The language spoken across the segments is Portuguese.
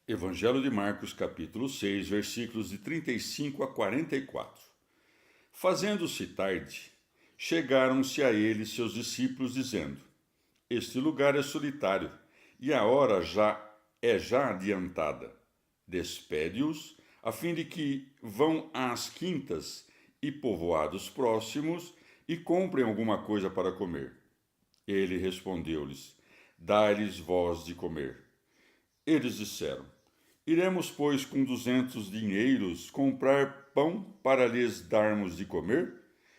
Evangelho de Marcos, capítulo 6, versículos de 35 a 44. Fazendo-se tarde, chegaram-se a ele seus discípulos, dizendo: Este lugar é solitário, e a hora já adiantada. Despede-os, a fim de que vão às quintas e povoados próximos e comprem alguma coisa para comer. Ele respondeu-lhes: Dai-lhes vós de comer. Eles disseram: Iremos, pois, com 200 dinheiros comprar pão para lhes darmos de comer?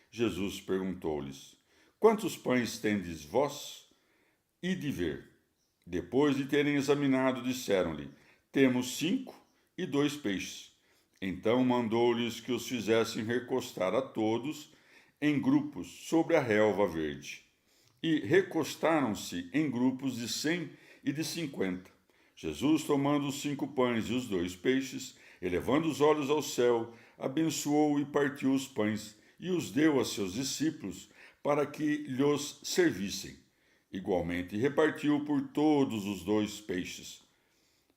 Jesus perguntou-lhes: Quantos pães tendes vós? E de ver. Depois de terem examinado, disseram-lhe: Temos 5 e 2 peixes. Então mandou-lhes que os fizessem recostar a todos em grupos sobre a relva verde. E recostaram-se em grupos de 100 e de 50. Jesus, tomando os 5 pães e os 2 peixes, elevando os olhos ao céu, abençoou e partiu os pães e os deu a seus discípulos para que lhos servissem. Igualmente repartiu por todos os 2 peixes.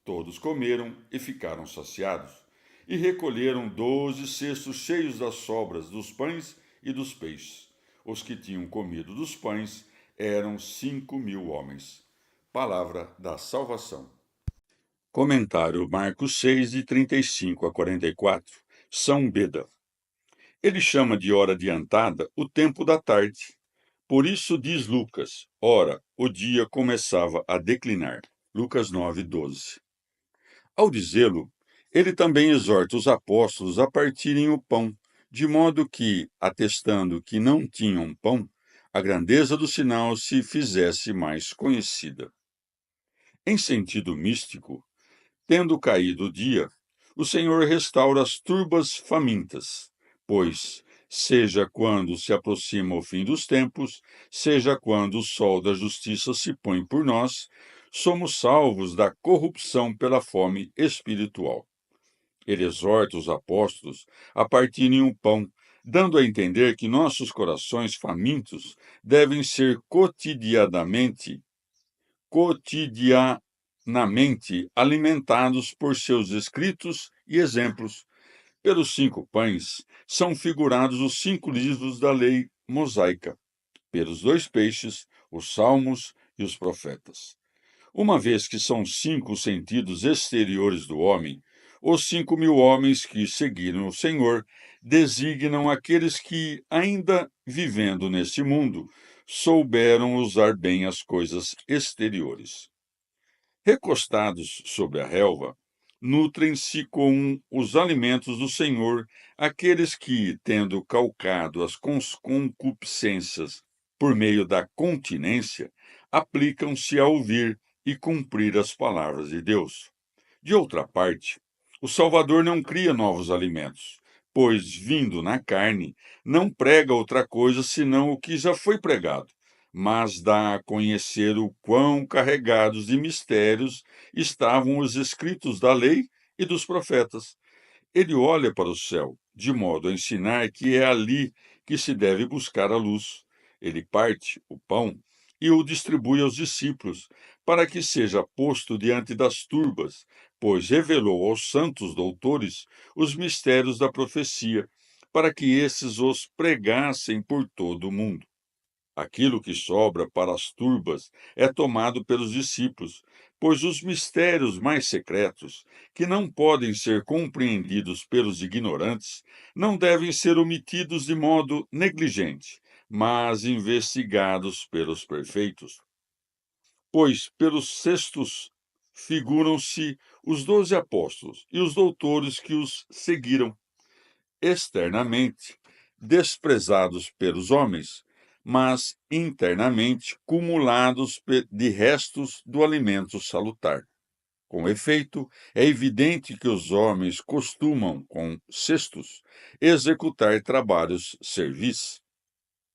Todos comeram e ficaram saciados, e recolheram 12 cestos cheios das sobras dos pães e dos peixes. Os que tinham comido dos pães eram 5.000 homens. Palavra da salvação. Comentário Marcos 6, de 35 a 44. São Beda. Ele chama de hora adiantada o tempo da tarde. Por isso diz Lucas: ora, o dia começava a declinar. Lucas 9, 12. Ao dizê-lo, ele também exorta os apóstolos a partirem o pão, de modo que, atestando que não tinham pão, a grandeza do sinal se fizesse mais conhecida. Em sentido místico, tendo caído o dia, o Senhor restaura as turbas famintas, pois, seja quando se aproxima o fim dos tempos, seja quando o sol da justiça se põe por nós, somos salvos da corrupção pela fome espiritual. Ele exorta os apóstolos a partirem o pão, dando a entender que nossos corações famintos devem ser cotidianamente alimentados por seus escritos e exemplos. Pelos 5 pães são figurados os 5 livros da lei mosaica, pelos 2 peixes, os salmos e os profetas. Uma vez que são 5 os sentidos exteriores do homem, os 5.000 homens que seguiram o Senhor designam aqueles que, ainda vivendo neste mundo, souberam usar bem as coisas exteriores. Recostados sobre a relva, nutrem-se com os alimentos do Senhor aqueles que, tendo calcado as concupiscências por meio da continência, aplicam-se a ouvir e cumprir as palavras de Deus. De outra parte, o Salvador não cria novos alimentos, pois, vindo na carne, não prega outra coisa senão o que já foi pregado, mas dá a conhecer o quão carregados de mistérios estavam os escritos da lei e dos profetas. Ele olha para o céu, de modo a ensinar que é ali que se deve buscar a luz. Ele parte o pão e o distribui aos discípulos, para que seja posto diante das turbas, pois revelou aos santos doutores os mistérios da profecia, para que esses os pregassem por todo o mundo. Aquilo que sobra para as turbas é tomado pelos discípulos, pois os mistérios mais secretos, que não podem ser compreendidos pelos ignorantes, não devem ser omitidos de modo negligente, mas investigados pelos perfeitos. Pois pelos cestos figuram-se os 12 apóstolos e os doutores que os seguiram, externamente desprezados pelos homens, mas internamente cumulados de restos do alimento salutar. Com efeito, é evidente que os homens costumam, com cestos, executar trabalhos servis.